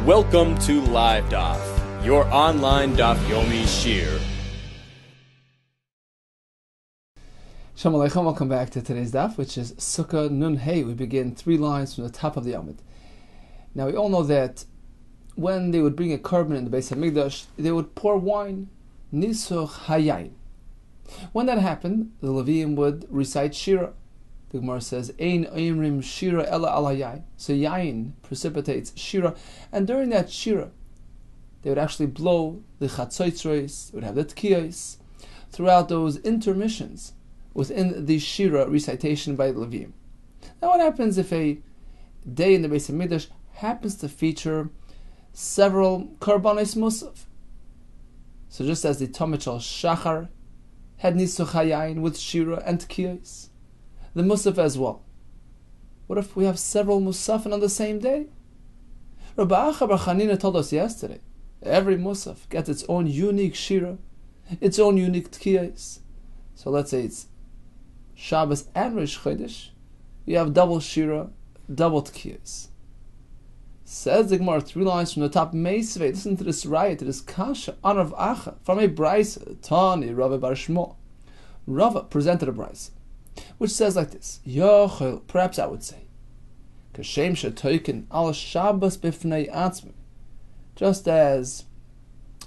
Welcome to Live Daf, your online Daf Yomi Shir. Shalom Aleichem, welcome back to today's daf, which is SUKKAH Nun Hey. We begin 3 lines from the top of the Amud. Now we all know that when they would bring a korban in the Beis HaMikdash, they would pour wine, Nisuch Hayayin. When that happened, the Leviim would recite Shira. The Gemara says, Ein Oimrim Shira Ela Al Hayayin. So Yayin precipitates Shira, and during that Shira, they would actually blow the Chatzotzros, they would have the Tkiyos, throughout those intermissions within the Shira recitation by the Leviim. Now what happens if a day in the Beis HaMikdash happens to feature several Karbanos Musaf? So just as the Tomit Shel Shachar had Nisuch Hayayin with Shira and Tkiyos, the Musaf as well. What if we have several Musafin on the same day? Rabbi Acha Bar Chanina told us yesterday, every Musaf gets its own unique Shira, its own unique Tkiyos. So let's say it's Shabbos and Rosh Chodesh, you have double Shira, double Tkiyos. Says the Gemara 3 lines from the top, Meisvei, listen to this riot, to this Kasha, on Rav Acha, from a Brisa, Tani, Rava Bar Shmuel. Rava presented a Brisa, which says like this, Yochel, perhaps I would say, Kashem Shetoikin al Shabbos b'fnei atzmi, just as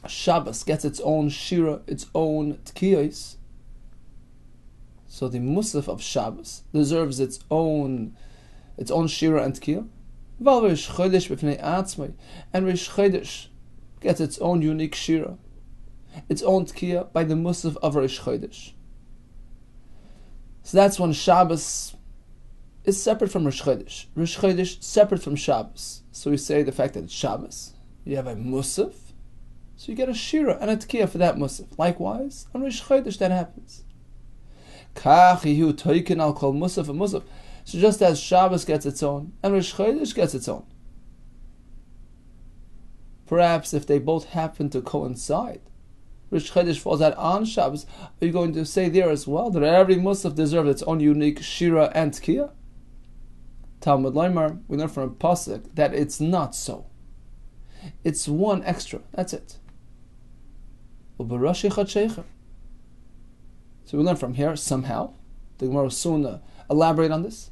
Shabbos gets its own Shira, its own Tkiyos, so the Musaf of Shabbos deserves its own Shira and Tkiyah. And Rish Chodesh gets its own unique Shira, its own Tkiyah by the Musaf of Rish Chodesh. So that's when Shabbos is separate from Rish Chodesh. Rish Chodesh separate from Shabbos. So we say the fact that it's Shabbos, you have a Musaf, so you get a Shira and a Tkiyah for that Musaf. Likewise, on Rish Chodesh that happens. So just as Shabbos gets its own, and Rosh Chodesh gets its own. Perhaps if they both happen to coincide, Rosh Chodesh falls out on Shabbos, are you going to say there as well that every Musaf deserves its own unique Shira and Tkiyah? Talmud Loimar, we learn from a pasuk that it's not so. It's one extra, that's it. So we learn from here, somehow, the Gemara will soon elaborate on this,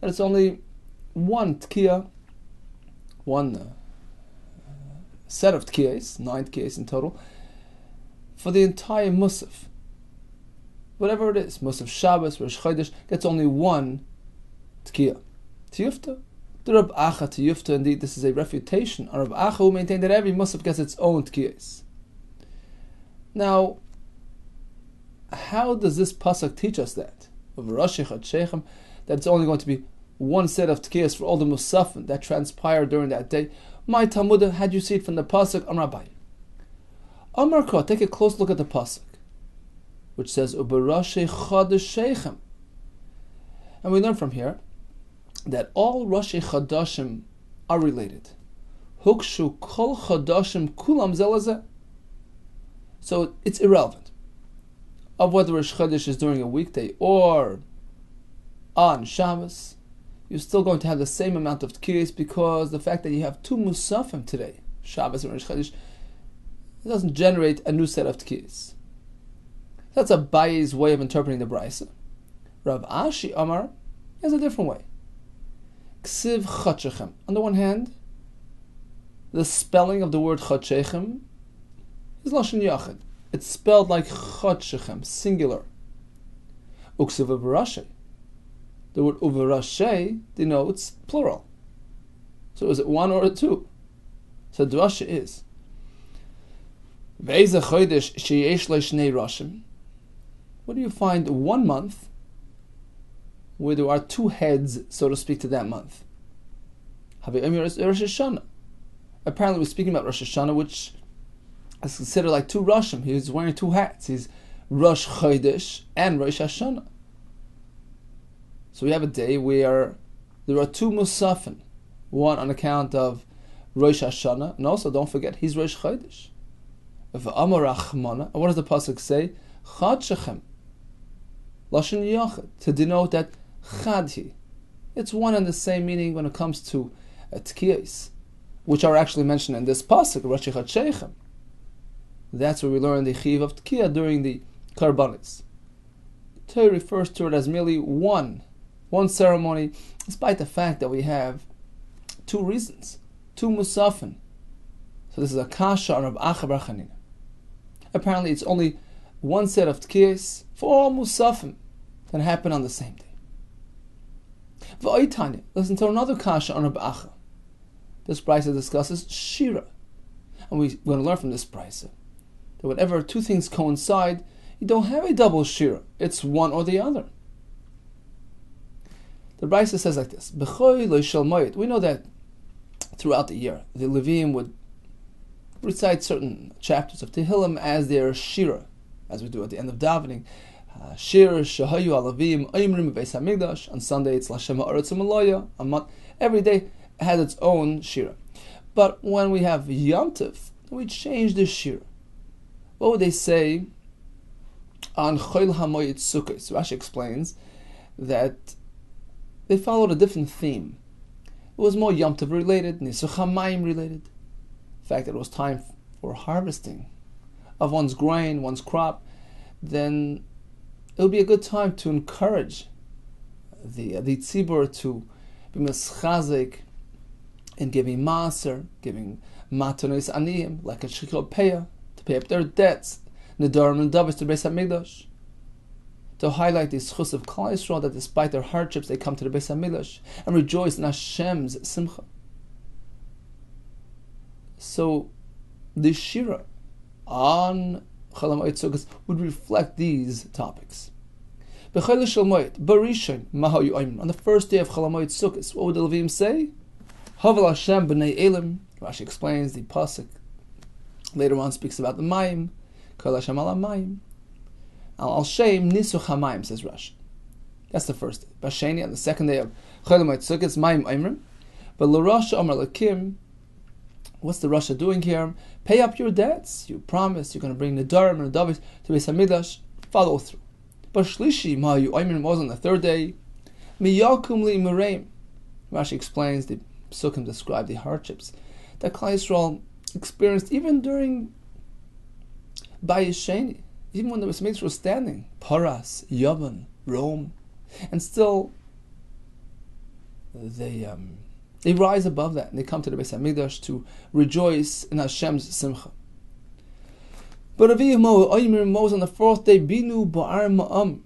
that it's only one Tkiyah, one set of Tkiyahs, 9 Tkiyahs in total, for the entire Musaf. Whatever it is, Musaf Shabbos, Rosh Chodesh, gets only one Tkiyah. Tiyufta, the Rab Acha Tiyufta, indeed this is a refutation on Rab Acha who maintained that every Musaf gets its own Tkiyahs. Now, how does this pasuk teach us that? That it's only going to be one set of tkiyas for all the musafin that transpired during that day. My Talmud, had you see it from the pasuk, Rabbi. Amar Kra, take a close look at the pasuk, which says Uberashi Chadashechem, and we learn from here that all Rashi Chadashim are related. Hukshu Kol Chadashim Kulam Zelazeh. So it's irrelevant of whether Rosh Chodesh is during a weekday or on Shabbos. You're still going to have the same amount of tkiyos, because the fact that you have 2 musafim today, Shabbos and Rosh Chodesh, it doesn't generate a new set of tkiyos. That's a Abaye's way of interpreting the Brisa. Rav Ashi Amar has a different way. Ksiv Chotshechem. On the one hand, the spelling of the word Chotshechem is Lashon Yachid. It's spelled like Chotshechem, singular. Uksiv Uberashe. The word Uberashe denotes plural. So is it 1 or 2? So Drasha is Ve'ezeh Chodesh sheyesh lo shnei rashim. Where do you find 1 month where there are 2 heads, so to speak, to that month? Rosh Hashanah. Apparently we're speaking about Rosh Hashanah, which is considered like 2 Roshim. He's wearing 2 hats. He's Rosh Chodesh and Rosh Hashanah. So we have a day where there are 2 Musafin. One on account of Rosh Hashanah, and also don't forget he's Rosh Chodesh. What does the pasuk say? Chad Shechem. Lashon Yachid, to denote that Chadhi. It's one and the same meaning when it comes to tkiyos. which are actually mentioned in this pasuk, Rashi Chadsheichem. That's where we learn the chiv of Tkiya during the Karbanis. The Torah refers to it as merely one ceremony, despite the fact that we have two reasons, two musafin. So this is a kasha on Rav Acha bar Chanina. Apparently it's only one set of tkiyas for all musafim that happen on the same day. V'oitanya, listen to another kasha on Rav Acha. This brisa discusses shira. And we're going to learn from this brisa that whenever two things coincide, you don't have a double shira. It's one or the other. The brisa says like this: we know that throughout the year, the Levim would recite certain chapters of Tehillim as their shira, as we do at the end of davening. Shir shahayu alavim oimrim beis hamikdash. On Sunday it's Lashem ha'aretz u'malaya. Every day has its own shira. But when we have Yom Tov, we change the shira. What would they say on Chol HaMoed Sukkah? So Rashi explains that they followed a different theme. It was more Yom Tov related, Nisuch HaMayim related. The fact that it was time for harvesting of one's grain, one's crop, then it would be a good time to encourage the tzibur to be mischazik in giving maaser, giving matanos aniyim, like a shikol peah, to pay up their debts, nedarim and davis to Beis Hamikdash, to highlight the schus of Klal Yisrael that despite their hardships they come to the Beis Hamikdash and rejoice in Hashem's simcha. So the shira on Chol HaMoed Sukkos would reflect these topics. On the first day of Chol HaMoed Sukkos, what would the Levim say? Havel Hashem b'nei Elim. Rashi explains the pasuk. Later on speaks about the mayim. Kol Hashem ala mayim. Al Shem nisuch hamayim, says Rashi. That's the first day. Basheni, on the second day of Chol HaMoed Sukkos, mayim oimrim. But l'Rasha Amar Lakim, what's the Rasha doing here? Pay up your debts. You promised you're going to bring Nedarim and Davis to Beis Hamikdash. Follow through. But Shlishi Ma'yu Aymin was on the third day. Miyakum li Mereim. Rashi explains, the Sukkim describe the hardships that Klal Yisrael experienced even during Bayis Sheni, even when the Beis Hamikdash was standing. Paras, Yavan, Rome, and still they rise above that and they come to the Beis Hamikdash to rejoice in Hashem's simcha. But Aviv Mos on the fourth day, Binu Ba'ar Ma'am.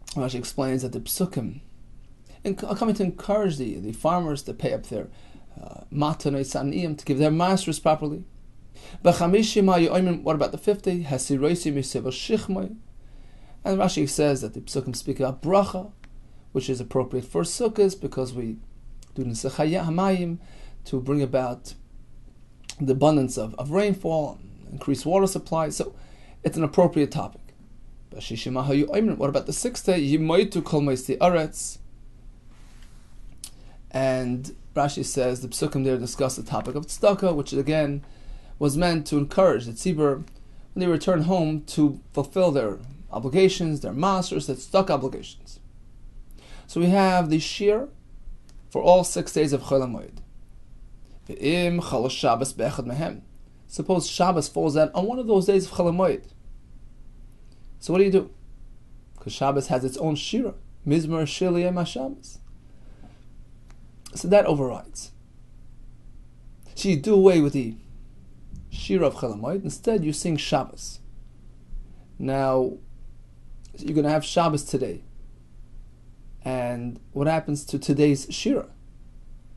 Rashi explains that the Psukim are coming to encourage the farmers to pay up their matanoi saniyim, to give their masters properly. What about the fifth day? Hasiroisi Misev Shichmai. And Rashi says that the Psukim speak about bracha, which is appropriate for Sukkos because we do Nisachaya Hamayim to bring about the abundance of rainfall, increase water supply. So it's an appropriate topic. What about the sixth day? Yimoitu kol moisei aretz. And Rashi says the Psukim there discuss the topic of SUKKAH, which again was meant to encourage the tzibur when they return home to fulfill their obligations, their masters, their SUKKAH obligations. So we have the shir for all 6 days of Chol HaMoed. Ve'im chal Shabbos be'echad mehem. Suppose Shabbos falls out on one of those days of Chol HaMoed. So what do? Because Shabbos has its own shira, Mizmor Shir L'Yom HaShabbos. So that overrides. So you do away with the shira of Chol HaMoed. Instead, you sing Shabbos. Now, you're going to have Shabbos today. And what happens to today's shira?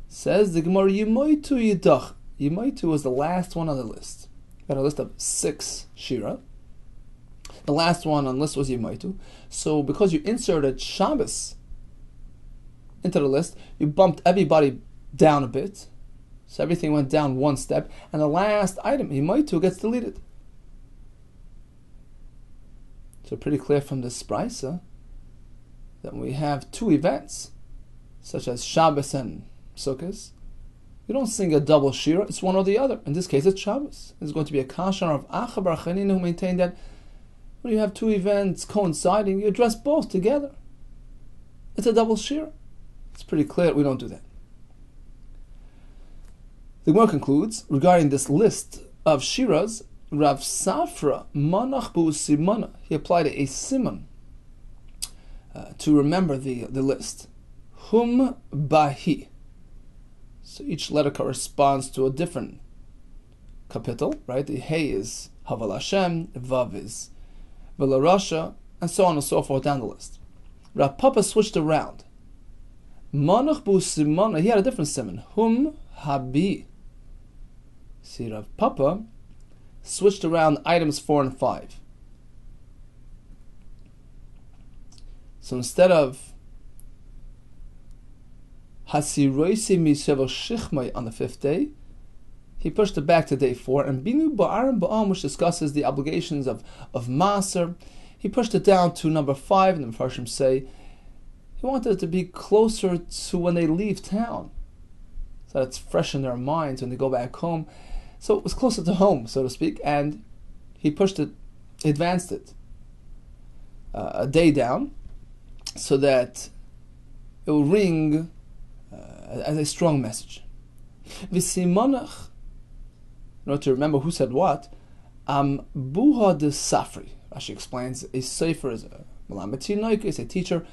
Says the Gemara, Yimoitu Yidach. Yimoitu was the last one on the list. Got a list of 6 shira. The last one on the list was Yimoitu. So because you inserted Shabbos into the list, you bumped everybody down a bit. So everything went down one step. And the last item, Yimoitu, gets deleted. So pretty clear from this brisa that when we have 2 events, such as Shabbos and Sukkos, you don't sing a double shira, it's one or the other. In this case, it's Shabbos. There's going to be a kasha of Acha bar Chanina who maintained that when you have 2 events coinciding, you address both together. It's a double shira. It's pretty clear we don't do that. The Gemara concludes regarding this list of shiras. Rav Safra manach bu simana. He applied a simon to remember the list. Hum bahi. So each letter corresponds to a different kapitel, right? The Hey is Haval Hashem, Vav is Vela Rasha, and so on and so forth down the list. Rav Papa switched around. Manach bu simana. He had a different simon. Hum habi. See, Rav Papa switched around items 4 and 5. So instead of Hasiroisi Mishevel Shichmai on the 5th day, he pushed it back to day 4, and Binu Ba'arim Ba'am, which discusses the obligations of Maser, he pushed it down to number 5, and the Mepharshim say he wanted it to be closer to when they leave town, so that it's fresh in their minds when they go back home. So it was closer to home, so to speak, and he pushed it, advanced it a day down, so that it will ring as a strong message. V'simonach, in order to remember who said what, buha de safri. Rashi explains, a sefer is a malamet is a teacher.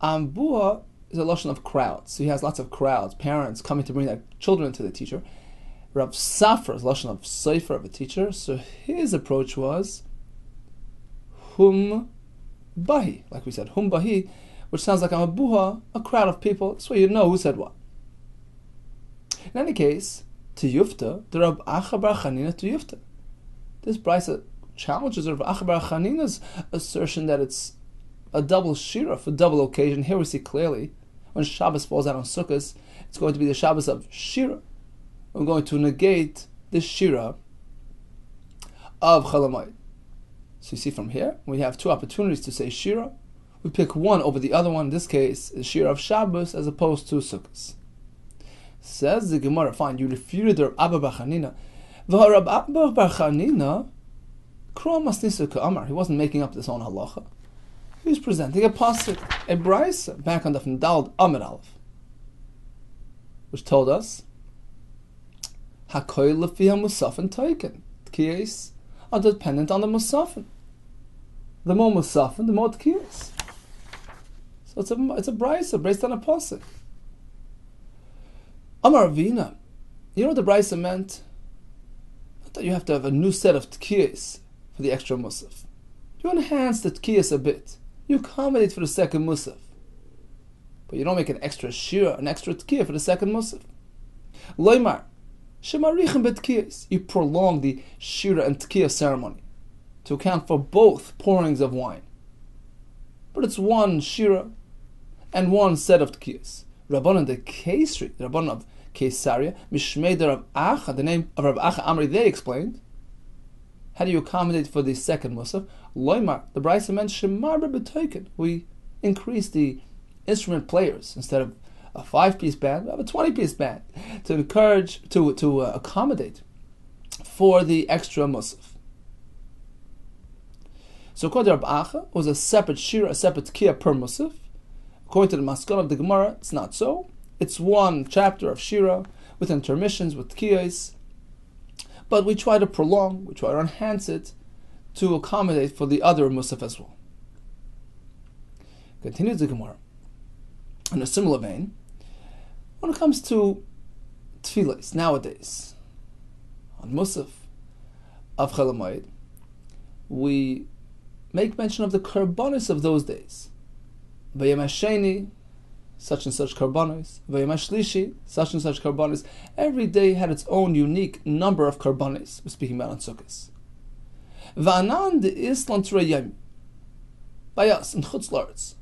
Buha is a lashon of crowds. So he has lots of crowds, parents coming to bring their children to the teacher. Rav Safra is lashon of sefer, of a teacher. So his approach was hum bahi, like we said, hum bahi, which sounds like I'm a buha, a crowd of people. So you know who said what. In any case, to Yufta, the Rav Acha bar Chanina to Yufta. This brisa challenges Rav Acha bar Chanina's assertion that it's a double shira for double occasion. Here we see clearly, when Shabbos falls out on Sukkot, it's going to be the Shabbos of shira. We're going to negate the shira of Chalamayit. So you see from here, we have two opportunities to say shira. We pick one over the other one. In this case, the shira of Shabbos as opposed to Sukkot. Says the Gemara, fine, you refuted the Abba bar Chanina. V'harab Abba bar Chanina, kro masnisu ka'amar. He wasn't making up this own halacha. He was presenting a pasuk, a brisa, back on the Dald Amid Aleph, which told us, Hakoy lefiha musafin taiken. Tkiyos are dependent on the musafin. The more musafin, the more tkiyos. So it's a brisa based on a pasuk. Amar Avina, you know what the brisa meant? Not that you have to have a new set of tkiyos for the extra musaf. You enhance the tkiyos a bit. You accommodate for the second musaf. But you don't make an extra shira, an extra tkiyah for the second musaf. Loimar, shemarichem betkiyos. You prolong the shira and tkiyah ceremony to account for both pourings of wine. But it's one shira and one set of tkiyos. Rabbanan de Kesri, the Rabbanan of Caesarea, Mishmei de Rav Acha, the name of Rav Acha Amri, they explained, how do you accommodate for the second musaf? Loimar, the brisa meant Shemar b'toiken. We increase the instrument players. Instead of a 5-piece band, we have a 20-piece band to encourage, to accommodate for the extra musaf. So according to Rav Acha, it was a separate shira, a separate tkiyah per musaf. According to the Maskon of the Gemara, it's not so. It's one chapter of shira with intermissions, with tkiyos. But we try to prolong, we try to enhance it to accommodate for the other musaf as well. Continues the Gemara. In a similar vein, when it comes to tefillas nowadays, on musaf of Chalamayid, we make mention of the karbanos of those days. Vayem hasheni, such and such karbanos. Vayem hashlishi, such and such karbanos. Every day had its own unique number of karbanos. We're speaking about on Sukkot. Va'anan de islan tzrayim. By us in Chutz La'aretz,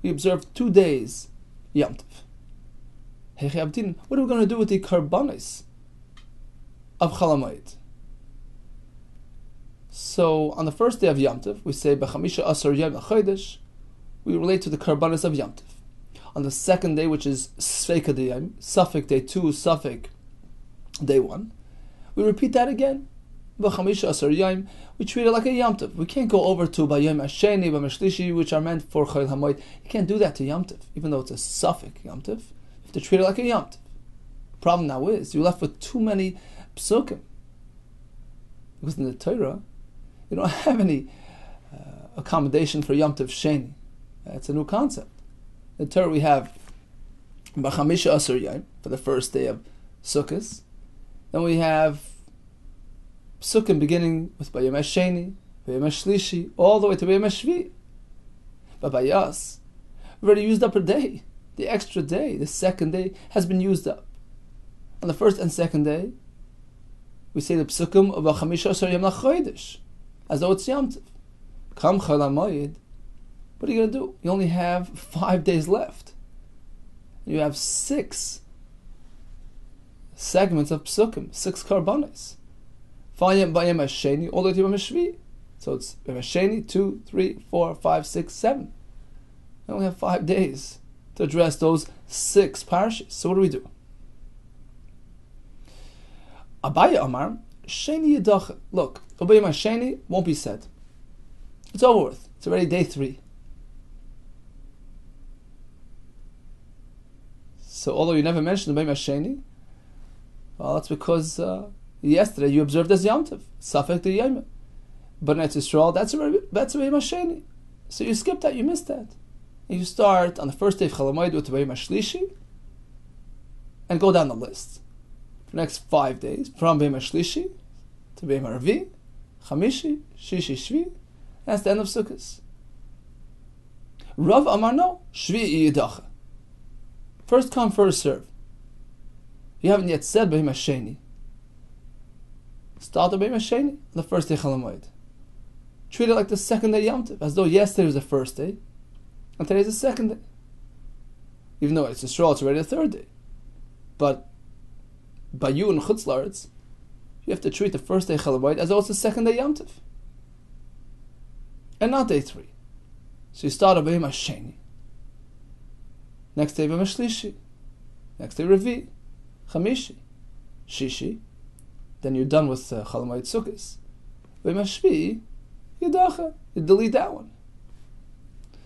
we observed 2 days Yom Tov. What are we going to do with the karbanos of Chalamayid? So on the first day of Yom Tov, we say B'chamisha Asar Yom Chodesh. We relate to the karbanos of Yom Tov. On the second day, which is Sveika Diyam, Suffolk day 2, Suffolk day 1, we repeat that again. B'chamisha Asar Yom, we treat it like a Yom Tov. We can't go over to Bayom Hasheni, B'mashlishi, which are meant for Chol Hamoed. You can't do that to Yom Tov, even though it's a Suffolk Yom Tov. You have to treat it like a Yom Tov. Problem now is you're left with too many psukim. Because in the Torah, you don't have any accommodation for Yom Tov Sheni. It's a new concept. In the Torah we have B'chamisha Asar Yom for the first day of Sukkot. Then we have Psukim beginning with Bayom Sheni, Bayom Shlishi, all the way to Bayom Shvi. But by us, we've already used up a day. The extra day, the second day, has been used up. On the first and second day, we say the Psukim of B'chamisha Asar Yom L'Chodesh, as though it's Yom Tov. Kam Chol HaMoed. What are you going to do? You only have 5 days left. You have 6 segments of psukim, 6 karbanos. Fayim bayim hasheni, all the way to Yom Shvi. So it's Yom Sheni, 2, 3, 4, 5, 6, 7. We only have 5 days to address those 6 parashas. So what do? Abaya Amar, Sheni Yidach. Look, Bayim hasheni won't be said. It's over with. It's already day 3. So although you never mentioned the Bayim hasheni, well, that's because yesterday you observed as Yom Tov, Safek the Yom. But in Eretz Yisrael, that's a Bayim hasheni. So you skipped that, you missed that. And you start on the first day of Chol HaMoed with the Bayim Shlishi, and go down the list for the next 5 days, from Bayim Shlishi to Bayim Ravi, Chamishi, Shishi, Shvi. That's the end of Sukkot. Rav Amar no, Shvi Yidacha. First come, first serve. You haven't yet said Bayim hasheni. Start the Bayim hasheni on the first day Chol HaMoed. Treat it like the second day Yom Tov, as though yesterday was the first day, and today is the second day. Even though it's Yisrael, it's already the third day. But by you and Chutz La'aretz, you have to treat the first day Chol HaMoed as though it's the second day Yom Tov, and not day 3. So you start a Bayim hasheni. Next day Bayim Shlishi. Next day Ravi, Chamishi, Shishi. Then you're done with Chol HaMoed Sukkos. Bayim Shvi, Yidacha. You delete that one.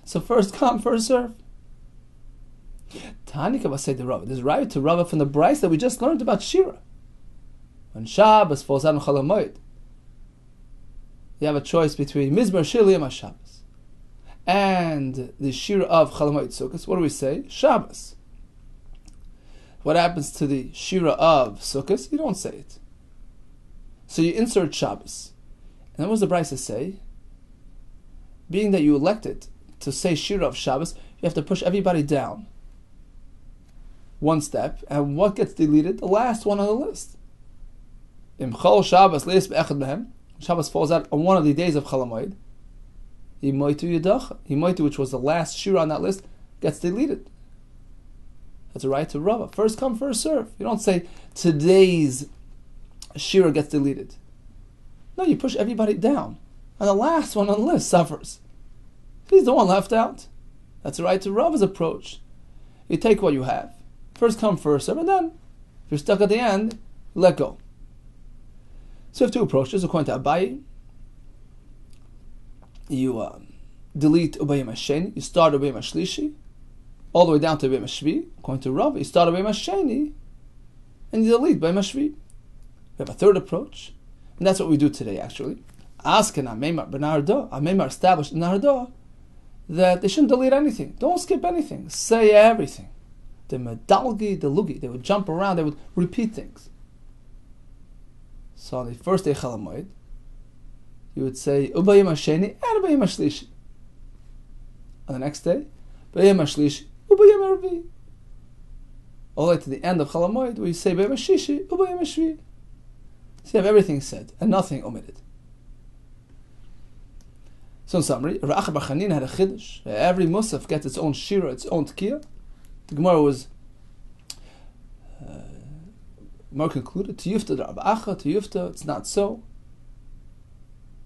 So first come, first serve. Tanika say the Rava. There's right to Rava from the Bryce that we just learned about Shira. When Shabbos falls out on Chol HaMoed, you have a choice between Mizmor Shir L'Yom HaShabbos and the Shira of Chol HaMoed Sukkos. What do we say? Shabbos. What happens to the Shira of Sukkot? You don't say it. So you insert Shabbos. And then what does the Brisa say? Being that you elected to say Shira of Shabbos, you have to push everybody down 1 step. And what gets deleted? The last one on the list. Imchol Shabbos leis be'echad mehem. Shabbos falls out on one of the days of Chol HaMoed. Yimoitu Yidacha. Yimoitu, which was the last Shira on that list, gets deleted. That's a right to Rava. First come, first serve. You don't say today's Shira gets deleted. No, you push everybody down. And the last one on the list suffers. He's the one left out. That's a right to Rava's approach. You take what you have. First come, first serve. And then, if you're stuck at the end, you let go. So you have 2 approaches. According to Abaye, you delete Bayim hasheni. You start Bayim Shlishi, all the way down to Bayim Shvi. According to Rav, you start Bayim hasheni, and you delete Bayim Shvi. We have a 3rd approach, and that's what we do today. Actually, Asken Ameimar B'Nardo, Ameimar established in Nardo that they shouldn't delete anything. Don't skip anything. Say everything. The medalgi, the lugi, they would jump around. They would repeat things. So on the first day Chol HaMoed, you would say Ubayim hasheni and Ubayim Shlishi. On the next day, Ubayim Shlishi, Ubayim Ravi. All the way to the end of Chol HaMoed, where you say Ubayim Shishi, Ubayim Shvi. So you have everything said and nothing omitted. So in summary, Ra'ach Bar Chanin had a chiddush. Every musaf gets its own shira, its own tkiyah. The Gemara was more concluded, Tiyufta Rab'acha, Tiyufta, it's not so.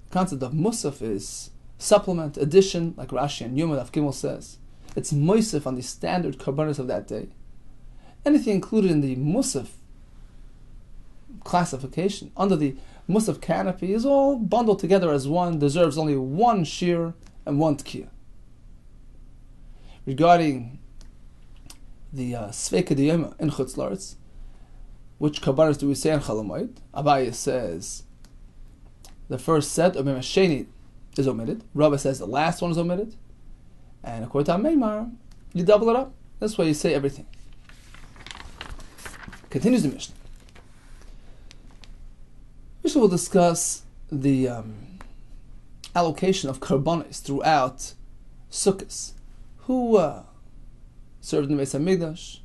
The concept of musaf is supplement, addition, like Rashi and Yuma Daf Gimel says. It's moisef on the standard karbanos of that day. Anything included in the musaf classification, under the musaf canopy, is all bundled together as one, deserves only 1 shir and 1 tkiyah. Regarding the Sveika Diyoma in Chutz La'aretz, Which karbanos do we say on Chol Hamoed? Abaye says the first set of Sheni is omitted. Rabbi says the last one is omitted. And according to Meimar, you double it up. That's why you say everything. Continues the Mishnah. Mishnah will discuss the allocation of karbanos throughout Sukkahs. Who served in the Beis Hamikdash?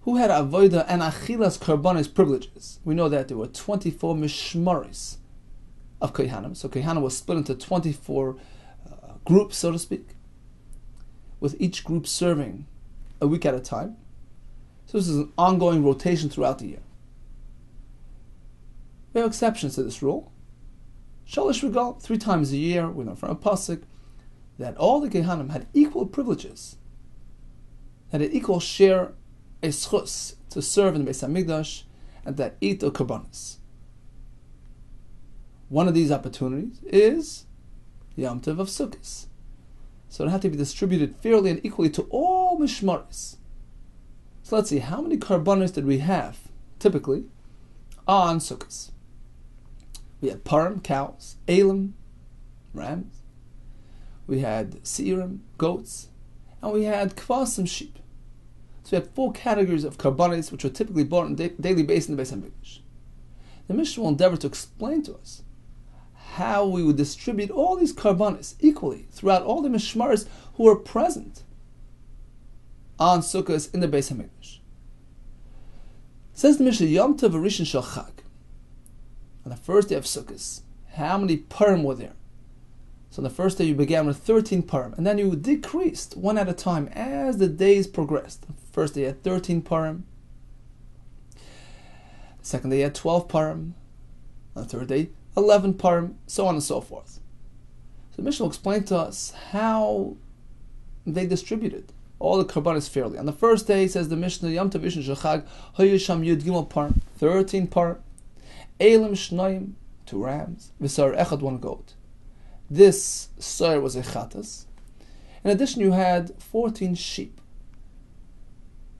Who had avodah and achilas karbanos privileges? We know that there were 24 mishmaris of Kohanim. So Kohanim was split into 24 groups, so to speak, with each group serving a week at a time. So this is an ongoing rotation throughout the year. We have exceptions to this rule. Shalish Regal, 3 times a year, we know from a pasuk that all the Kohanim had equal privileges, had an equal share, a schus, to serve in the Beis Hamikdash and that eat the karbanos. One of these opportunities is the Yom Tov of Sukkot. So it had to be distributed fairly and equally to all mishmaris. So let's see, how many karbanos did we have typically on Sukkot? We had parim, cows, elim, rams. We had seirim, goats, and we had kvasim, sheep. So we had 4 categories of karbanos which were typically bought on a daily basis in the Beis Hamikdash. The Mishnah will endeavor to explain to us how we would distribute all these karbanos equally throughout all the mishmaris who were present on Sukkot in the Beis Hamikdash. Says the Mishnah, Yom Tov Rishon Shel Chag. On the first day of Sukkot, how many parim were there? So on the first day you began with 13 parim, and then you decreased one at a time as the days progressed. The first day you had 13 parim. The second day you had 12 parim. On the third day, 11 parim, so on and so forth. So the Mishnah will explain to us how they distributed all the karbanos fairly. On the first day, says the Mishnah, Yom Tov Rishon Shel Chag, Hayu Sham Yud Gimel parim, 13 parim, Elim Shnoim, 2 rams, V'sar Echad, 1 goat. This sire was a chatas. In addition, you had 14 sheep.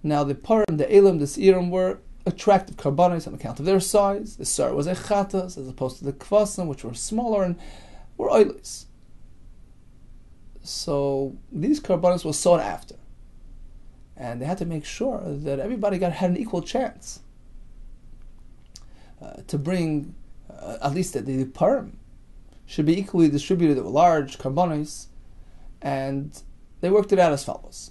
Now the parim, the elim, the seirim were attractive karbanos on account of their size. The sire was a chatas as opposed to the kvasim, which were smaller and were oilies. So these karbanos were sought after, and they had to make sure that everybody had an equal chance to bring at least the parim should be equally distributed of large karbanos, and they worked it out as follows.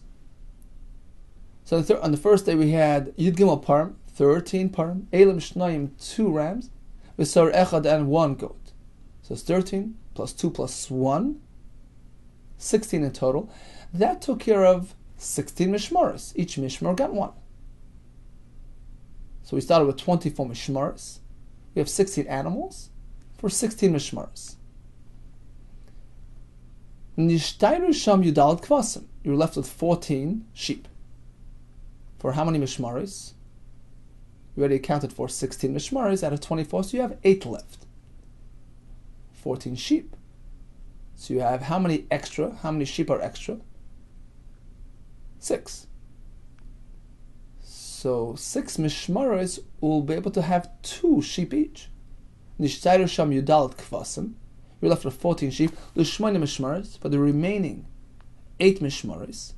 So on the first day we had Yud Gimel parim, 13 parim, Elim Shnayim, 2 rams, V'sar Echad, and 1 goat. So it's 13 plus 2 plus 1, 16 in total. That took care of 16 mishmaris. Each mishmar got 1. So we started with 24 mishmaris. We have 16 animals for 16 mishmaris. Nishtayru sham yudalad kvasim. You're left with 14 sheep. For how many mishmaris? You already accounted for 16 mishmaris out of 24, so you have 8 left. 14 sheep. So you have how many extra? How many sheep are extra? 6. So 6 mishmaris will be able to have 2 sheep each. Nishtayru sham yudalad kvasim. You're left with 14 sheep, l'shmona mishmaris, for the remaining 8 mishmaris.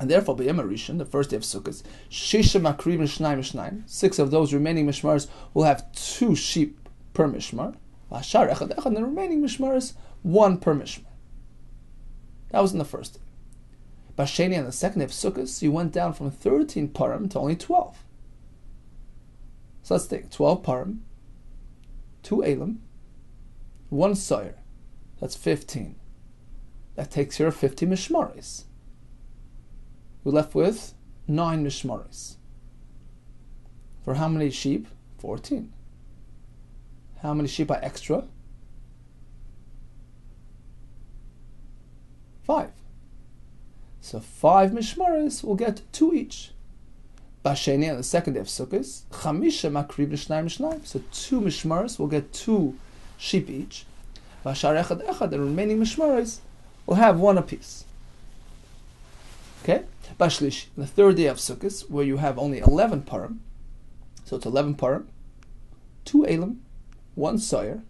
And therefore, b'yom harishon, the first day of Sukkot, shisha makriv shnayim shnayim, 6 of those remaining mishmaris will have 2 sheep per mishmar. V'ashar echad echad, and the remaining mishmaris, 1 per mishmar. That was in the first day. B'sheni, on the second day of Sukkot, you went down from 13 parim to only 12. So let's think, 12 parim, 2 elim, 1 sire, that's 15. That takes care of 50 mishmaris. We're left with 9 mishmaris. For how many sheep? 14. How many sheep are extra? 5. So 5 mishmaris will get 2 each. Basheni, on the second day of Sukkot, chamisha makriv l'shnayim shnayim. So 2 mishmaris will get 2 sheep each. V'ashar echad echad, the remaining mishmaris will have 1 apiece. Okay? Bashlish, the third day of Sukkot, where you have only 11 parim, So it's 11 parim, 2 elim, 1 soyer.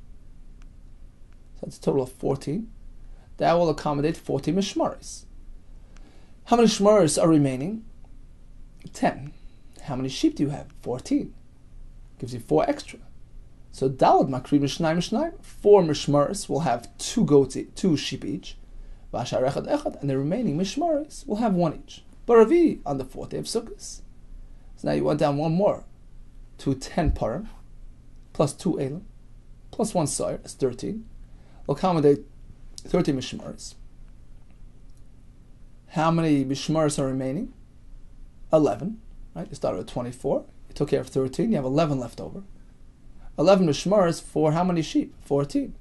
So that's a total of 14. That will accommodate 14 mishmaris. How many shmaris are remaining? 10. How many sheep do you have? 14. Gives you 4 extra. So dalad makri mishnayim. 4 mishmaris will have 2 goats, 2 sheep each. Vashar echad echad, and the remaining mishmaris will have 1 each. Baravi on the 4th day of Sukkot. So now you went down one more to 10 parim, plus 2 elim, plus 1 soyer, that's 13. Will accommodate 13 mishmaris. How many mishmaris are remaining? 11. Right? You started with 24. You took care of 13. You have 11 left over. 11 mishmaris for how many sheep? 14.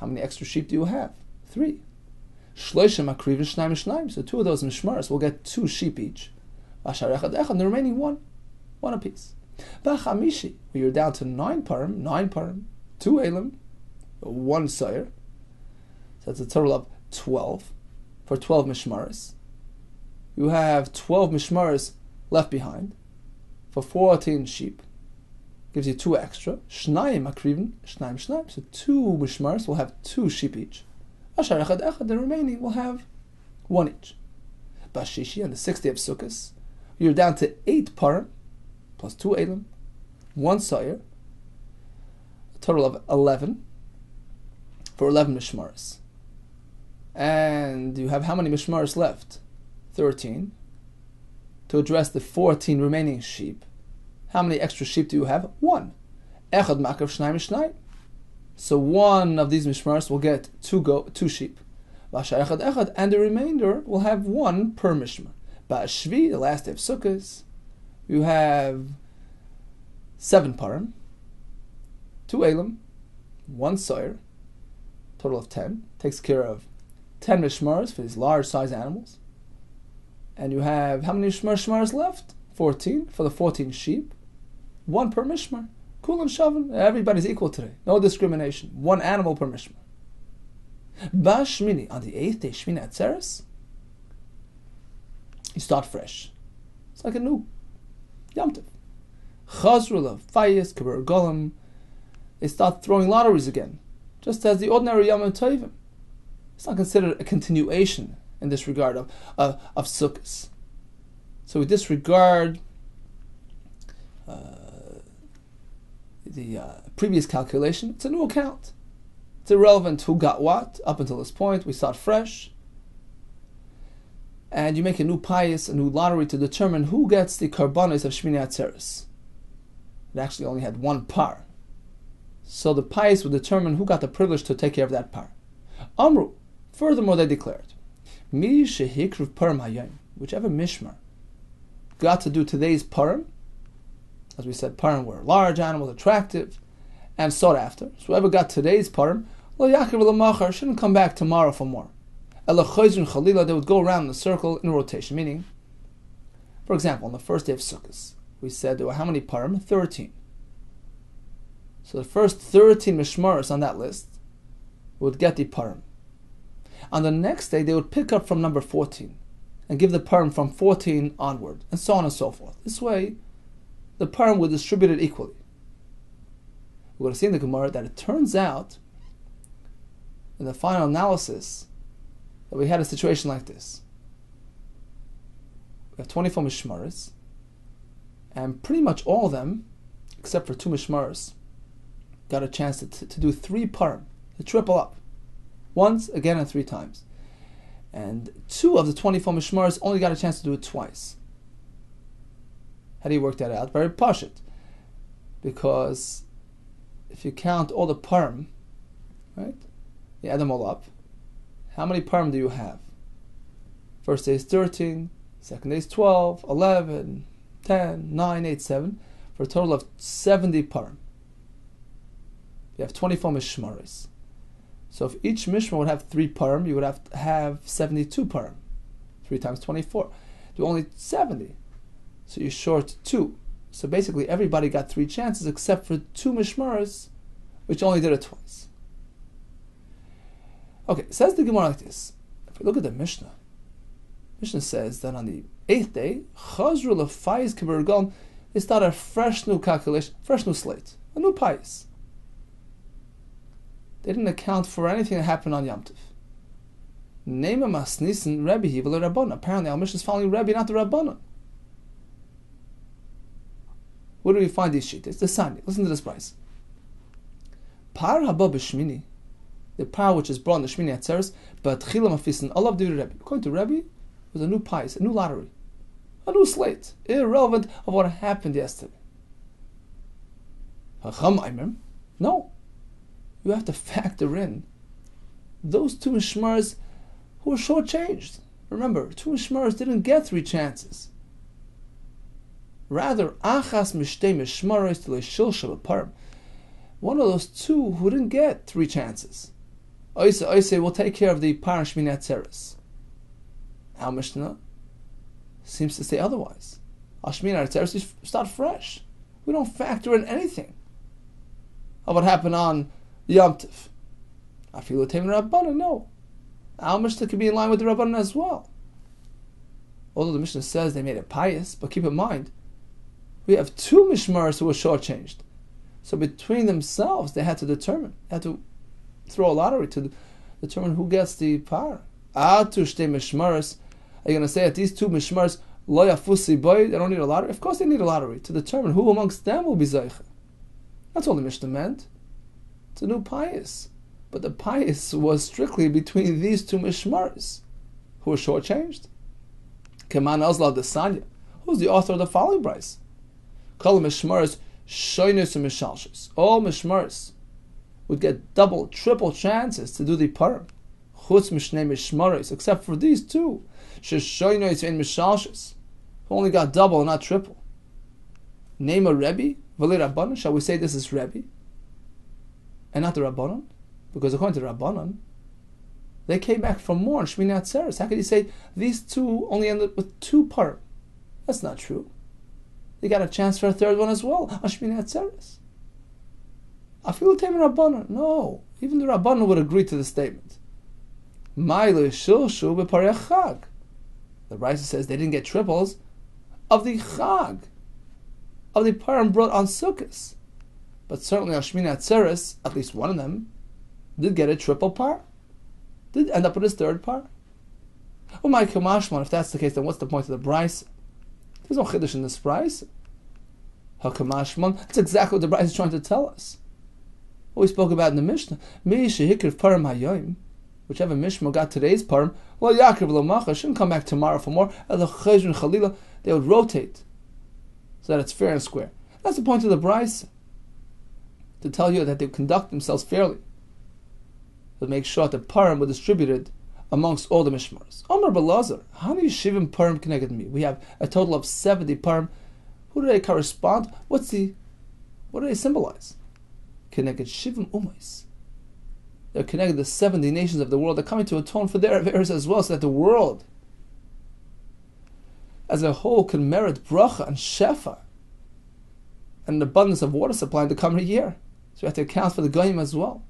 How many extra sheep do you have? 3. Shloisha makriv shnayim shnayim. So 2 of those mishmaris will get 2 sheep each. Vashar echad echad, and the remaining 1 apiece. V'chamishi, you're down to 9 parim, 2 elim, 1 soyer. So that's a total of 12 for 12 mishmaris. You have 12 mishmaris left behind for 14 sheep. Gives you 2 extra. Shnayim makrivin, shnayim shnayim. So 2 mishmaris will have 2 sheep each. Ashar echad echad, the remaining will have 1 each. Bashishi, on the 6th day of Sukkot, you're down to 8 parim, plus 2 elim, 1 soyer. A total of 11 for 11 mishmaris. And you have how many mishmaris left? 13. To address the 14 remaining sheep, how many extra sheep do you have? 1. Echad makav shnayim shnayim. So 1 of these mishmaris will get 2 sheep. Vashar echad echad, and the remainder will have 1 per mishmar. Ba'ashvi, the last day of Sukkot, you have 7 parim, 2 elim, 1 soyer, total of 10. Takes care of 10 mishmaris for these large size animals. And you have how many mishmaris left? 14 for the 14 sheep. 1 per mishmar. Kulan shavin. Everybody's equal today. No discrimination. 1 animal per mishmar. Bashmini, on the 8th day, Shmini Atzeres, you start fresh. It's like a new Yom Tov. Chazrula, Fayis, Kabir Golem. They start throwing lotteries again, just as the ordinary Yom Tovim. It's not considered a continuation in this regard of Sukkot. So we disregard the previous calculation. It's a new account. It's irrelevant who got what. Up until this point, we start fresh. And you make a new pious, a new lottery to determine who gets the karbanos of Shmini Atzeres. It actually only had 1 par. So the pious would determine who got the privilege to take care of that par. Amru, furthermore they declared, Mi shehikruv parim hayom, whichever mishmar got to do today's parim. As we said, parim were large animals, attractive, and sought after. So whoever got today's parim, lo yakir v'lamachar, shouldn't come back tomorrow for more. Ela chayzun chalila, they would go around in a circle in a rotation. Meaning, for example, on the first day of Sukkot, we said there were how many parim? 13. So the first 13 mishmaris on that list would get the parim. On the next day, they would pick up from number 14 and give the parim from 14 onward, and so on and so forth. This way, the parim were distributed equally. We're going to see in the Gemara that it turns out, in the final analysis, that we had a situation like this. We have 24 mishmaris, and pretty much all of them, except for 2 mishmaris, got a chance to do 3 parim, to triple up. Once, again, and 3 times. And 2 of the 24 mishmaris only got a chance to do it twice. How do you work that out? Very pashut. Because if you count all the parim, right, you add them all up, how many parim do you have? First day is 13, second day is 12, 11, 10, 9, 8, 7, for a total of 70 parim. You have 24 mishmaris. So if each mishmar would have 3 parim, you would have to have 72 parim. 3 times 24. Do only 70. So you're short 2. So basically everybody got 3 chances except for 2 mishmaris, which only did it twice. Okay, says the Gemara like this. If we look at the Mishnah says that on the 8th day, Chazru lefayis kibur golem, They start a fresh new calculation, fresh new slate, a new pious. They didn't account for anything that happened on Yom Tov. Nema masnisin Rabbi Yehuda Rabbanon. Apparently, our mission is following Rabbi, not the Rabbanon. Where do we find these sheet? It's the Sani. Listen to this price. Par haba b'shmini, the power which is brought in the Shmini Atzeres, but chila mafisin olav divrei Rabbi. According to Rabbi, it was a new pious, a new lottery, a new slate, irrelevant of what happened yesterday. No, you have to factor in those two mishmars who were shortchanged. Remember, two mishmars didn't get 3 chances. Rather, achas mishtei mishmaros t'leishilshel aparim. One of those two who didn't get 3 chances. Oise will take care of the par Shmini Atzeres. Our Mishnah seems to say otherwise. Our Shmini Atzeres, you start fresh. We don't factor in anything of what happened on Yom Tov. Afilu Teim Rabbanan, no. Our Mishnah can be in line with the Rabbanan as well. Although the Mishnah says they made it pious, but keep in mind, we have 2 mishmaros who were shortchanged. So between themselves, they had to determine, throw a lottery to determine who gets the par. Atu shtei mishmaros. Are you going to say that these 2 mishmaros lo yafusi boy, they don't need a lottery? Of course they need a lottery to determine who amongst them will be zeicha. That's all the Mishnah meant. It's a new pious. But the pious was strictly between these 2 mishmaros who were shortchanged. Keman Azla Desanya. Who's the author of the following price? Kol mishmaros shoynus and mishalshus. All mishmaros would get double, triple chances to do the param. Chutz mishnei mishmaros, except for these 2. Shoynus and mishalshus, who only got double and not triple. Name a Rebbe, v'le Rabbanon. Shall we say this is Rebbe and not the Rabbanon? Because according to the Rabbanon, they came back from more in Shmini Atzeres. How could you say these 2 only ended with 2 param? That's not true. They got a chance for a 3rd one as well on Shmini Atzeres. Afilu Teim Rabbanon. No, even the Rabbanon would agree to the statement. Ma'ile shilshu b'parei chag. The Raisa says they didn't get triples of the chag, of the param brought on Sukkos. But certainly on Shmini Atzeres, at least one of them did get a triple par. Did end up with his 3rd par. Oh my kamashman, if that's the case, then what's the point of the Brisa? There's no chiddush in this Brisa. Hakamashman, that's exactly what the Brisa is trying to tell us. What we spoke about in the Mishnah. Mi shehikriv param hayoim. Whichever Mishma got today's param, well, Yaakov Lamacha shouldn't come back tomorrow for more. They would rotate so that it's fair and square. That's the point of the Brisa, to tell you that they conduct themselves fairly, to make sure that the param were distributed amongst all the mishmars. Omar Belazar, how many shivim param connected me? We have a total of 70 param. Who do they correspond? What do they symbolize? Connected shivim umais. They're connected to 70 nations of the world. They're coming to atone for their affairs as well, so that the world as a whole can merit bracha and shefa and an abundance of water supply in the coming year. So we have to account for the goyim as well.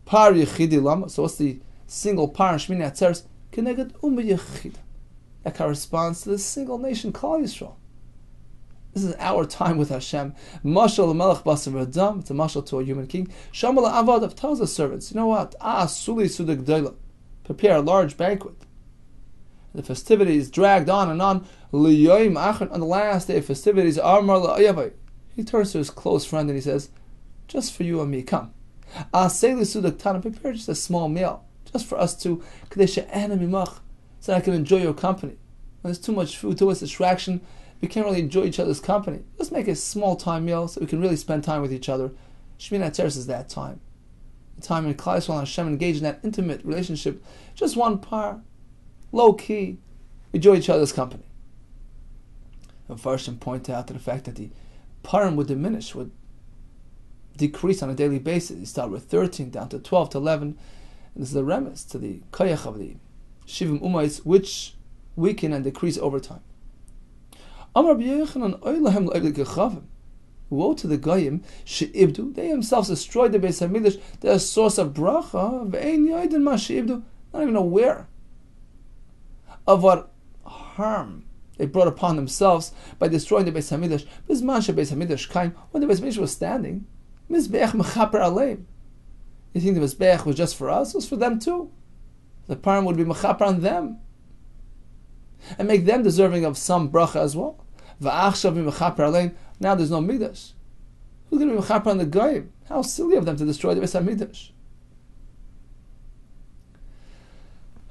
Par yechidi lama. So what's the single par in Shmini Atzeres? Connected yechida. That corresponds to the single nation, Klal Yisrael. This is our time with Hashem. Mashal melech basav adam. It's a mashal to a human king. Shamal avodav tells the servants, you know what? Suli suda gdoila. Prepare a large banquet. The festivities dragged on and on. Liyoim achron. On the last day of festivities, Amar la'ayavai. He turns to his close friend and he says, just for you and me, come. Aseli suda ktana. Prepare just a small meal, just for us two. Kadesha anamimach. So that I can enjoy your company. When there's too much food, too much distraction, we can't really enjoy each other's company. Let's make a small time meal so we can really spend time with each other. Shmini Atzeres is that time. The time when Klal Yisrael and Hashem engage in that intimate relationship. Just one par, low key, enjoy each other's company. And first, point out to the fact that the param would diminish, would decrease on a daily basis. You start with 13 down to 12 to 11. And this is the remes to the koyach of the shivim umais, which weaken and decrease over time. Woe to the goyim she'ibdu, they themselves destroyed the Beis Hamikdash, their source of bracha, not even aware of what harm they brought upon themselves by destroying the Beis Hamikdash. Bizman sheBeis Hamikdash kaim, when the Beis Hamikdash was standing, Mizbeach mechaper aleim. You think the Mizbeach was just for us? It was for them too. The param would be mechaper on them and make them deserving of some bracha as well. Va'achshav mechaper aleim. Now there's no Mikdash. Who's going to be mechaper on the goyim? How silly of them to destroy the Beis Hamikdash.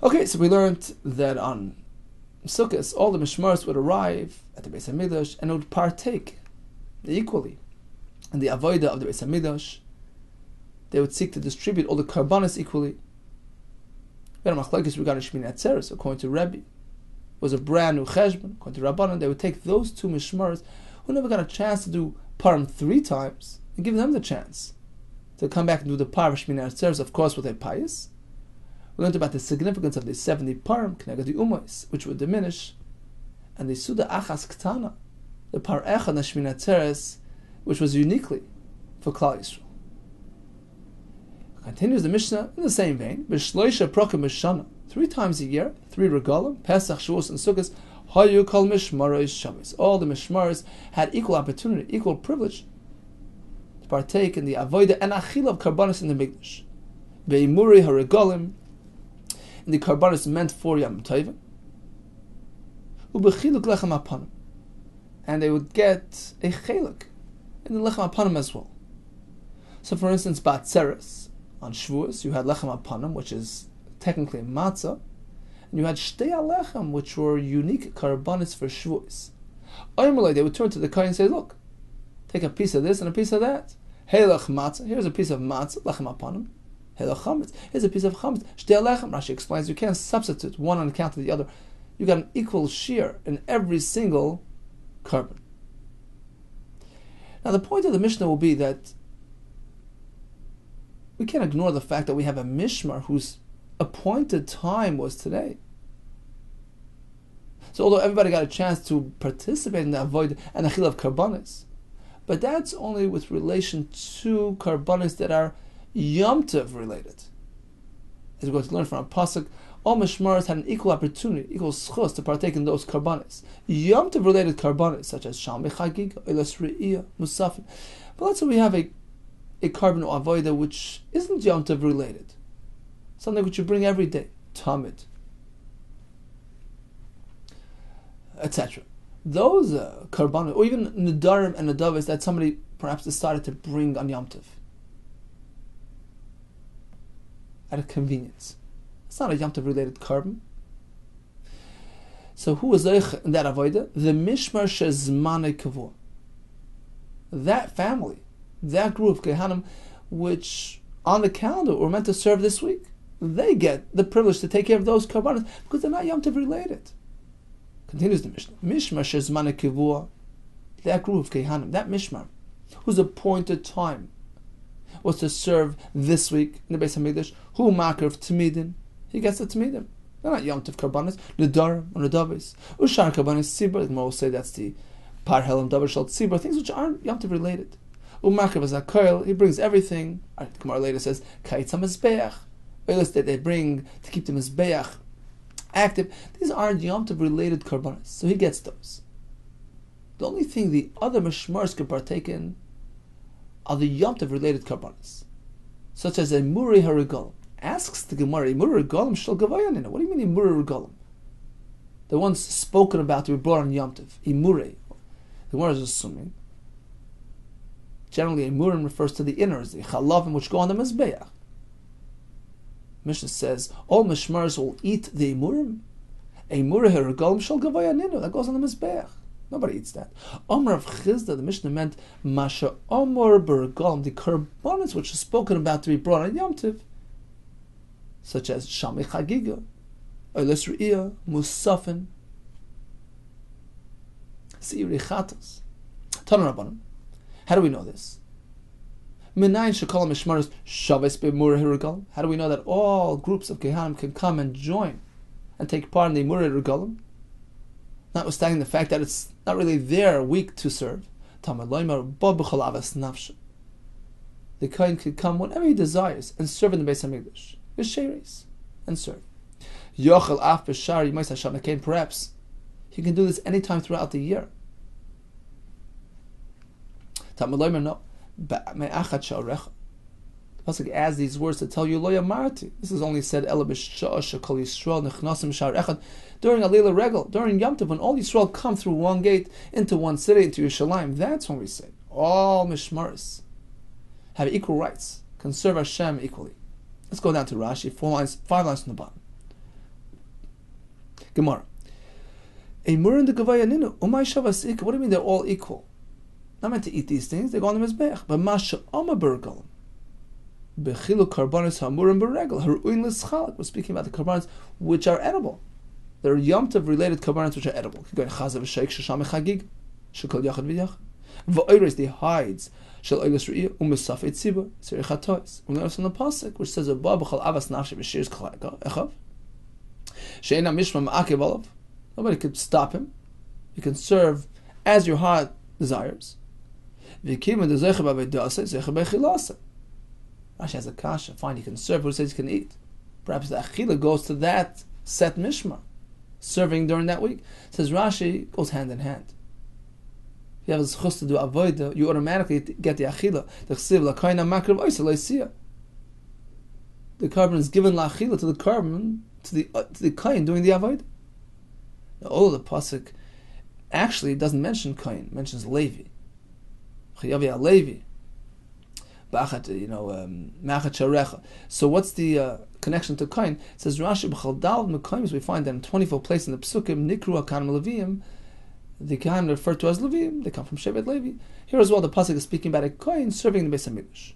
Okay, so we learned that on Sukkot, all the mishmaros would arrive at the Beis Hamikdash and would partake equally in the avodah of the Beis Hamikdash. They would seek to distribute all the karbanos equally. We had a machlokes regarding Shmini Atzeres, according to Rebbe. It was a brand new cheshbon. According to Rabbanan, they would take those two mishmaros who never got a chance to do param 3 times and give them the chance to come back and do the par of Shmini Atzeres, of course, with a pious. We learned about the significance of the 70 param, Knegad the Umos, which would diminish, and the Suda Achas Ktana, the par Echad Shmini Atzeres, which was uniquely for Klal Yisrael. Continues the Mishnah in the same vein, B'shloisha prokim b'shana, 3 times a year, 3 regalim, Pesach, Shavuos, and Sukkot, Hayu kol mishmaros Shabbos. All the mishmaros had equal opportunity, equal privilege to partake in the avodah and achila of karbanos in the Mikdash. Be'imuri haregalim, in the karbanos meant for Yom Tovim, u'bechiluk lechem apanim, and they would get a cheluk in the lechem apanim as well. So, for instance, Batzeres on Shavuos, you had lechem apanim, which is technically matzah, and you had shtei alechem, which were unique karbanos for Shavuos. They would turn to the kohen and say, "Look, take a piece of this and a piece of that. Heilach matzah. Here's a piece of matzah, lechem apanim. Heilach chametz. Here's a piece of chametz. Shtei alechem." Rashi explains you can't substitute one on account of the other. You got an equal share in every single carbon. Now, the point of the Mishnah will be that we can't ignore the fact that we have a mishmar whose appointed time was today. So although everybody got a chance to participate in the avoid and achil of karbanis, but that's only with relation to karbanis that are Yom Tov related. As we're going to learn from our pasuk, all mishmaros had an equal opportunity, equal schus to partake in those karbanis. Yom Tov related karbanis such as shalmei chagiga, olas re'iyah, musafin. But let's say we have a carbon or avoida which isn't Yom Tov related, something which you bring every day, tamid, etc. Those karbanos, or even nedarim and nedavis that somebody perhaps decided to bring on Yom Tov out of convenience. It's not a Yom Tov related carbon. So who was in that avoida? The mishmar shezmane kavua. That family, that group of Kehanim, which on the calendar were meant to serve this week, they get the privilege to take care of those karbanos because they're not Yom Tov related. Continues the Mishnah. Mishmar shezmane kavua. That group of Kehanim, that mishmar, whose appointed time was to serve this week in the Beis Hamikdash, who makar of Tmidin, he gets the Tmidim. They're not Yom Tov karbanos, nedarim or nedavis. Ushar karbanos tzibur. The Gemara will say that's the par helam davar shel tzibur, things which aren't Yom Tov related. Umakar v'zakoil, he brings everything. The Gemara later says kaitz hamizbeach. That they bring to keep the mizbeach active. These aren't Yom Tov related karbanos, so he gets those. The only thing the other mishmars could partake in are the Yom Tov related karbanos, such as a muri harigalim. Asks the Gemara, muri harigalim shel gavayanin. What do you mean muri harigalim? The ones spoken about to be brought on Yom Tov. Imure. The Gemara is assuming generally imurim refers to the inners, the chalavim which go on the mizbeach. Mishnah says all mishmars will eat the imurim. A muri harigalim shel gavayanin. That goes on the mizbeach. Nobody eats that. Omer of Chizda, the Mishnah meant Masha Omer Bergalim, the karbanos which is spoken about to be brought on Yom Tov, such as Shalmei Chagiga, Olas Re'iyah, Musafin, Seiri Chatos. Tana Rabbanim. How do we know this? Minayin Shekol Mishmaros Shaves Be'Murei Regalim. How do we know that all groups of Kehanim can come and join and take part in the Murei Regalim? Notwithstanding the fact that it's not really their week to serve. The Kohen could come whenever he desires and serve in the Beis Hamikdash. V'sheres, and serve. Yochel af b'shari Moshe Hashanah. Perhaps He can do this anytime throughout the year. Talmud Leimer, no. The Pasuk adds these words to tell you Lo Yamarti. This is only said Ela b'sha'ah shekol Yisrael nechnasim sha'ar echad during a Leila Regel, during Yom Tov, when all Yisrael come through one gate into one city, into Yerushalayim. That's when we say all mishmaris have equal rights, can serve Hashem equally. Let's go down to Rashi, 5 lines from the bottom. Gemara. What do you mean they're all equal? Not meant to eat these things, they go on the Mizbeach. But Masha Oma Bergalim. Bechilu Karbanis Hamurim Beregel. Haruin L'Schalak. We're speaking about the Karbanis which are edible. There are Yom Tov related Karbanis which are edible. The hides shall oilus re'iyah u'misafei tzibah tzirich hatois. We learn from the pasuk which says above b'chal avas nafshi b'shir's echav she'ena mishma ma'akev olav. Nobody could stop him. You can serve as your heart desires. V'kimen de zeicha b'avedase zeicha b'echilase. Rashi has a kasha. Fine, you can serve. Who says you can eat? Perhaps the achila goes to that set mishma, serving during that week. Says Rashi, goes hand in hand. If you have a zchus to do avodah, you automatically get the achila. The chsiv l'kayna makrav oisa lo'isiyah. The carbon is given la'achila to the carbon, to the kain doing the avodah. Now, all of the pasuk actually doesn't mention kain, mentions Levi. Chayavi Levi. So what's the connection to kain? It says Rashi b'chal dal mekayim. We find that in 24 places in the psukim nikru akanim levim. The kain referred to as levim. They come from Shevet Levi. Here as well, the pasuk is speaking about a kain serving in the Beis Hamikdash.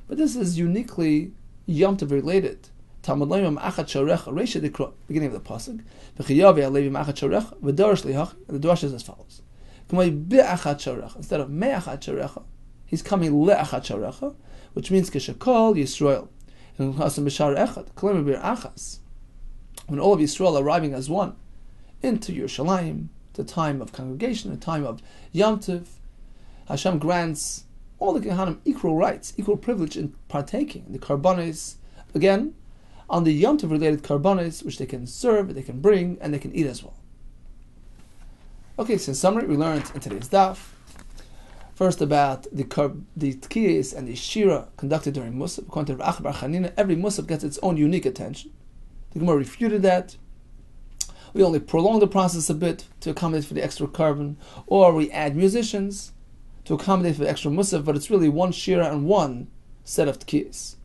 But this is uniquely Yom Tov related. Talmud Leimer ma'achat sharecha reisha dikra, beginning of the pasuk. V'chiyavi alevi ma'achat sharecha v'darash lihachi. The darash is as follows: K'may be'achat sharecha, instead of me'achat sharecha, he's coming le'achat sharecha, which means k'shekol Yisrael. And chasim b'shar echad k'lemar bir'achas. When all of Yisrael are arriving as one into Yerushalayim, the time of congregation, the time of Yom Tov, Hashem grants all the Kehanim equal rights, equal privilege in partaking in the karbanos. Again, on the Yom Tov related karbanos, which they can serve, they can bring, and they can eat as well. Okay, so in summary, we learned in today's daf first about the tkiyas and the shira conducted during Musaf. According to Rav Bar Chanina, every Musaf gets its own unique attention. The Gemara refuted that. We only prolong the process a bit to accommodate for the extra carbon, or we add musicians to accommodate for the extra Musaf, but it's really one shira and one set of tkiyas.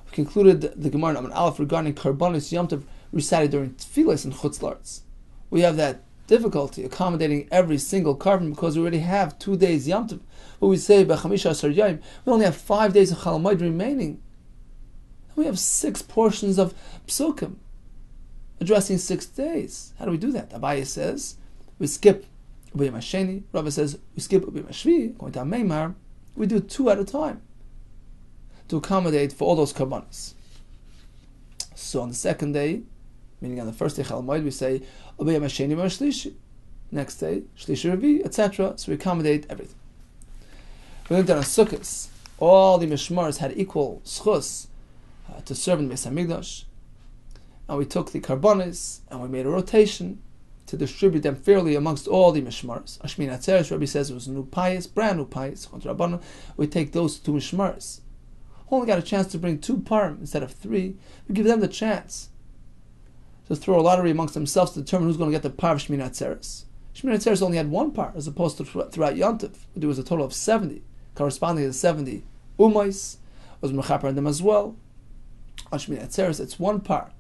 We concluded the Gemara in Amud Aleph regarding karbanos Yom Tov recited during tefillas and chutz la'aretz. We have that difficulty accommodating every single carbon because we already have 2 days Yom Tov. What we say by Chamisha Asar Yom, we only have 5 days of Chol Hamoed remaining. And we have 6 portions of psukim addressing 6 days. How do we do that? Abaye says we skip Ubiyam Hasheni. Rabbi says we skip Ubiyam Hashvi. Going to Meimar, we do 2 at a time to accommodate for all those karbanos. So on the second day, meaning on the first day Chol Hamoed, we say Ubiyam Hasheni Shlishi. Next day Shlishi Revi, etc. So we accommodate everything. We looked at on Sukkahs. All the mishmars had equal schus to serve in Beis Hamikdash, and we took the karbanos and we made a rotation to distribute them fairly amongst all the mishmars. Ashmin Atzeres, Rabbi says it was new pious, brand new pious. We take those 2 mishmars. Only got a chance to bring 2 parim instead of 3. We give them the chance to throw a lottery amongst themselves to determine who's going to get the par of Shmini Atzeres. Shmini Atzeres only had 1 par, as opposed to throughout Yom Tov. There was a total of 70, corresponding to the 70 umais. Was mechaper in them as well. On Shmini Atzeres, it's 1 par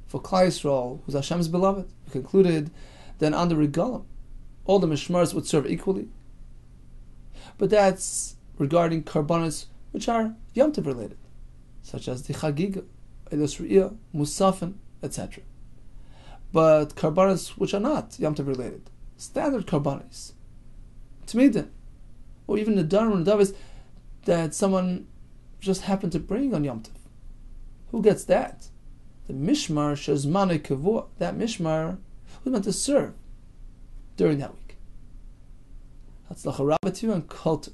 for Klal Yisrael, who's Hashem's beloved. We concluded then under Regalim, all the mishmars would serve equally. But that's regarding karbanos which are Yom Tov related, such as the Chagiga, Eidos Re'iyah, Musafin, etc. But karbanos which are not Yom Tov related, standard karbanos, Tmidin, or even the Darim and Davis that someone just happened to bring on Yom Tov. Who gets that? The Mishmar Shazmane Kavua, that Mishmar was meant to serve during that week. Hatzlacha Rabba to you and Kol Tov.